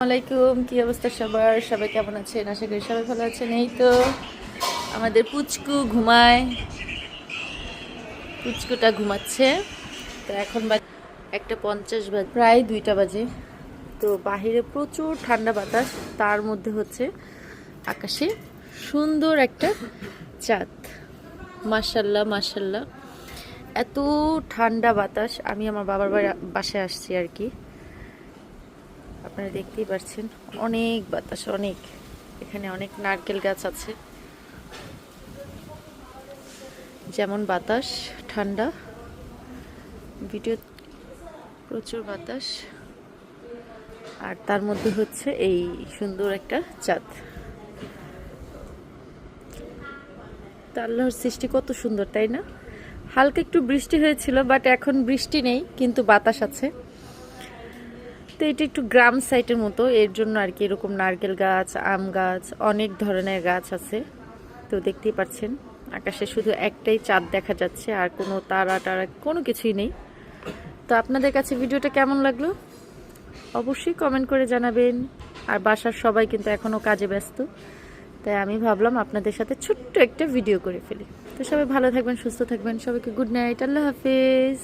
আলাইকুম, কি অবস্থা সবার? সবাই কেমন আছেন? আশা করি সবাই ভালো আছেন। এই তো আমাদের পুচকু ঘুমায়, পুচকুটা ঘুমাচ্ছে। তো এখন 1:50 বাজে, প্রায় 2টা বাজে। তো বাহিরে প্রচুর ঠান্ডা বাতাস, তার মধ্যে হচ্ছে আকাশে সুন্দর একটা চাঁদ। মাশাল্লাহ মাশাল্লাহ, এত ঠান্ডা বাতাস। আমি আমার বাবার বাসায় আসছি আর কি, আপনারা দেখতেই পাচ্ছেন অনেক বাতাস, অনেক। এখানে অনেক নারকেল গাছ আছে, যেমন বাতাস ঠান্ডা, ভিডিও প্রচুর বাতাস, আর তার মধ্যে হচ্ছে এই সুন্দর একটা চাঁদ। তা আল্লাহর সৃষ্টি কত সুন্দর, তাই না? হালকা একটু বৃষ্টি হয়েছিল, বাট এখন বৃষ্টি নেই, কিন্তু বাতাস আছে। তো এটা একটু গ্রাম সাইডের মতো, এর জন্য আর কি এরকম নারকেল গাছ, আম গাছ, অনেক ধরনের গাছ আছে। তো দেখতেই পাচ্ছেন আকাশে শুধু একটাই চাঁদ দেখা যাচ্ছে, আর কোনো তারা টারা কোনো কিছুই নেই। তো আপনাদের কাছে ভিডিওটা কেমন লাগলো অবশ্যই কমেন্ট করে জানাবেন। আর বাসার সবাই কিন্তু এখনও কাজে ব্যস্ত, তাই আমি ভাবলাম আপনাদের সাথে ছোট্ট একটা ভিডিও করে ফেলি। তো সবাই ভালো থাকবেন, সুস্থ থাকবেন, সবাইকে গুড নাইট, আল্লাহ হাফেজ।